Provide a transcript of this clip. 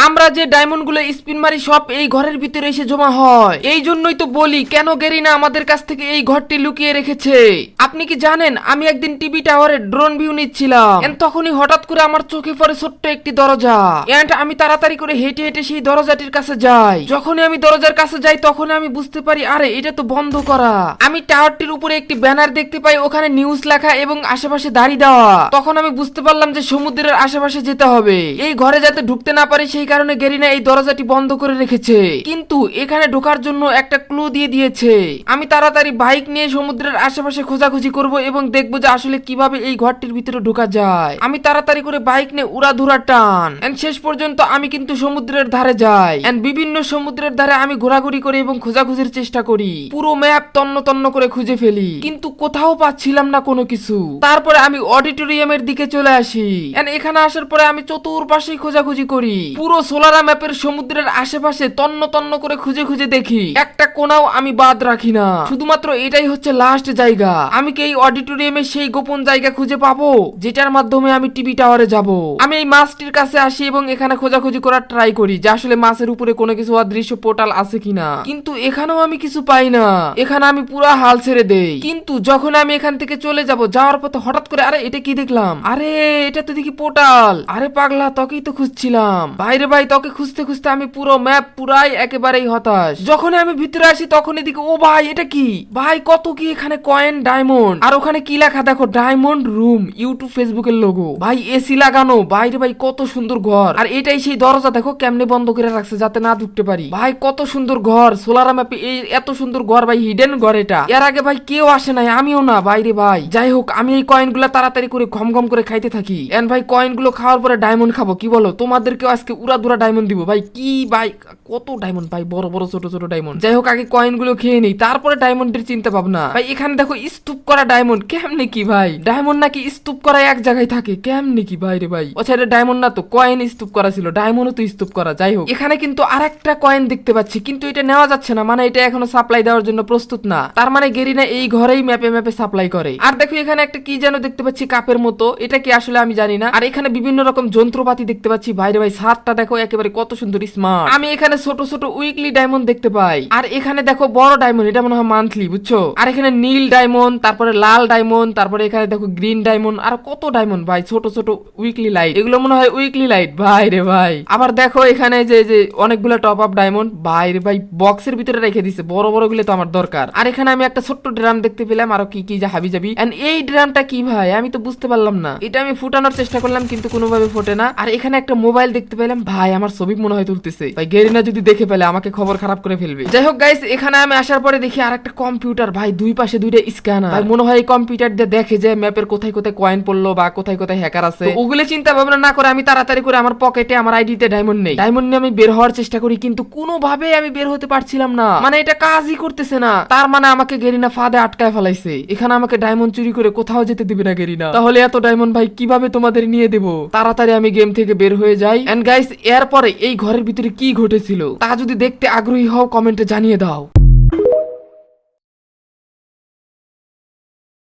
আমরা যে ডায়মন্ড গুলো স্পিন মারি সব এই ঘরের ভিতরে এসে জমা হয়। এই জন্যই তো বলি কেন গেরিনা আমাদের কাছ থেকে এই ঘরটি লুকিয়ে রেখেছে। আপনি কি জানেন আমি একদিন টিভি টাওয়ারে ড্রোন ভিউ নিচ্ছিলাম, তখনই হঠাৎ করে আমার চোখে পড়ে ছোট্ট একটি দরজা। আমি তাড়াতাড়ি করে হেঁটে হেঁটে সেই দরজাটির কাছে যাই। যখনই আমি দরজার কাছে যাই তখন আমি বুঝতে পারি আরে এটা তো বন্ধ করা। আমি টাওয়ারটির উপরে একটি ব্যানার দেখতে পাই, ওখানে নিউজ লেখা এবং আশেপাশে দাড়ি দেওয়া। তখন আমি বুঝতে পারলাম যে সমুদ্রের আশেপাশে যেতে হবে। এই ঘরে যাতে ঢুকতে না পারে সেই কারণে গেরিনা এই দরজাটি বন্ধ করে রেখেছে, কিন্তু এখানে ঢোকার জন্য একটা ক্লু দিয়ে দিয়েছে। আমি তাড়াতাড়ি বাইক নিয়ে সমুদ্রের আশেপাশে খোঁজাখুঁজি করব এবং দেখবো যে আসলে কিভাবে এই ঘরটির ভিতরে ঢোকা যায়। আমি তাড়াতাড়ি করে বাইক নিয়ে উড়াধুরা টান শেষ পর্যন্ত আমি কিন্তু সমুদ্রের ধারে যাই। বিভিন্ন সমুদ্রের ধারে আমি ঘোরাঘুরি করি এবং খোঁজাখুঁজির চেষ্টা করি। পুরো ম্যাপ তন্ন তন্ন করে খুঁজে ফেলি, কিন্তু কোথাও পাচ্ছিলাম না কোনো কিছু। তারপরে আমি অডিটোরিয়ামের দিকে চলে আসি। এখানে আসার পরে আমি চতুর্পাশেই খোঁজাখুঁজি করি। পুরো সোলারা ম্যাপের সমুদ্রের আশেপাশে তন্ন তন্ন করে খুঁজে খুঁজে দেখি, একটা কোনাও আমি বাদ রাখি না। শুধুমাত্র এটাই হচ্ছে লাস্ট জায়গা। আমি কি এই অডিটোরিয়ামে সেই গোপন জায়গা খুঁজে পাবো যেটার মাধ্যমে আমি টিভি টাওয়ারে যাব? আমি এই মাছটির কাছে আসি এবং এখানে খোঁজাখুঁজি করার ট্রাই করি যে আসলে মাছের উপরে কোনো কিছু অদৃশ্য পোর্টাল আছে কিনা, কিন্তু এখানেও আমি কিছু পাই না। এখানে আমি পুরো হাল ছেড়ে দেই। কিন্তু যখন আমি এখান থেকে চলে যাব, যাওয়ার পথে হঠাৎ করে আরে এটা কি দেখলাম, আরে এটা তো দেখি পোর্টাল। আরে পাগলা, তোকেই তো খুঁজছিলাম। বাইরে ভাই, তোকে খুঁজতে খুঁজতে আমি পুরো ম্যাপ পুরাই একেবারেই হতাশ। যখন আমি ভিতরে আসি তখন এদিকে ও ভাই এটা কি ভাই, কত কি এখানে কয়েন, ডায়মন্ড, আর ওখানে কি লেখা দেখো, ডায়মন্ড রুম, ইউটিউব ফেসবুকের লোগো। ভাই এসি লাগানো, বাইরে ভাই কত সুন্দর ঘর। আর এটাই সেই দরজা, দেখো কেমনে বন্ধ করে রাখছে যাতে না ঢুকতে পারি। ভাই কত সুন্দর ঘর, সোলারা ম্যাপে এই এত সুন্দর ঘর ভাই, হিডেন ঘর এটা। এর আগে ভাই কেউ আসে নাই, আমিও না বাইরে ভাই। যাই হোক, আমি এই কয়েন গুলা তাড়াতাড়ি করে ঘম ঘম করে খাইতে থাকি। ভাই কয়েন গুলো খাওয়ার পরে ডায়মন্ড খাবো, কি বলো? তোমাদেরকেও আজকে উড়াধুরা ডায়মন্ড দিব ভাই। কি ভাই কত ডায়মন্ড ভাই, বড় বড় ছোট ছোট ডায়মন্ড। যাই হোক, আগে কয়েন গুলো খেয়ে নেই, তারপরে ডায়মন্ডের চিন্তা ভাবনা। ভাই এখানে দেখো স্তূপ করা ডায়মন্ড, কেমনে কি ভাই? ডায়মন্ড নাকি স্তূপ করা এক জায়গায় থাকে, কেমনে কি ভাই রে ভাই? ও ছেড়ে ডায়মন্ড না তো, কয়েন স্তূপ করা ছিল, ডায়মন্ডও তো স্তূপ করা। যাই হোক, এখানে কিন্তু আরেকটা কয়েন দেখতে পাচ্ছি, কিন্তু এটা নেওয়া যাচ্ছে না, মানে এটা এখনো সাপ্লাই দেওয়ার জন্য প্রস্তুত না। তার মানে গেরিনা এই ঘরেই ম্যাপে ম্যাপে সাপ্লাই করে। আর দেখো এখানে একটা কি যেন দেখতে পাচ্ছি কাপের মতো, এটা কি আসলে আমি জানি না। আর এখানে বিভিন্ন রকম যন্ত্রপাতি দেখতে পাচ্ছি। ভাইরে ভাই ছাদটা দেখো একেবারে কত সুন্দর স্মার্ট। আমি এখানে ছোট ছোট উইকলি ডায়মন্ড দেখতে পাই। আর এখানে দেখো বড় ডায়মন্ড, এটা মনে হয় মান্থলি, বুঝছো? আর এখানে নীল ডায়মন্ড, তারপরে লাল ডায়মন্ড, তারপরে এখানে দেখো গ্রিন ডায়মন্ড, আর কত ডায়মন্ড ভাই, ছোট ছোট উইকলি লাইট, এগুলো মনে হয় উইকলি লাইট। ভাই রে ভাই, আবার দেখো এখানে যে যে অনেকগুলো টপ আপ ডায়মন্ড, ভাই রে ভাই বক্সের ভিতরে রেখে দিছে, বড় বড় গুলো তো আমার দরকার। আর এখানে আমি একটা ছোট্ট ড্রাম দেখতে পেলাম, আরো কি কি যে হাবি যাবি। এন্ড এই ড্রামটা কি ভাই, আমি তো বুঝতে পারলাম না। এটা আমি ফুটানোর চেষ্টা করলাম কিন্তু কোনোভাবে ফোটে না। আর এখানে একটা মোবাইল দেখতে পেলাম, ভাই আমার ছবি মনে হয় তুলতেছে। ভাই গেরিনা যদি দেখে ফেলে আমাকে খবর খারাপ করে ফেলবে। যাই হোক গাইস, এখানে আমি আসার পরে দেখি আর একটা কম্পিউটার, ভাই দুই পাশে দুইটা স্ক্যানার। ভাই মনে হয় এই কম্পিউটার দিয়ে দেখে যে ম্যাপের কোথায় কোথায় কয়েন পড়লো বা কোথায় কোথায় হ্যাকার আছে। ওগুলো চিন্তা ভাবনা না করে আমি তাড়াতাড়ি করে আমার পকেটে আমার আইডিতে ডায়মন্ড নেই। ডায়মন্ড নিয়ে আমি বের হওয়ার চেষ্টা করি, কিন্তু কোনোভাবে আমি বের হতে পারছিলাম না, মানে এটা কাজই করতেছে না। তার মানে আমাকে গেরিনা ফাঁদে আটকায় ফেলাইছে। এখানে আমাকে ডায়মন্ড চুরি করে কোথাও যেতে দিবে না গেরিনা। তাহলে এত ডায়মন্ড ভাই কিভাবে তোমাদের নিয়ে দেবো? তাড়াতাড়ি আমি গেম থেকে বের হয়ে যাই। এন্ড গাইস, এরপরে এই ঘরের ভিতরে কি ঘটেছিল তা যদি দেখতে আগ্রহী হও কমেন্টে জানিয়ে দাও।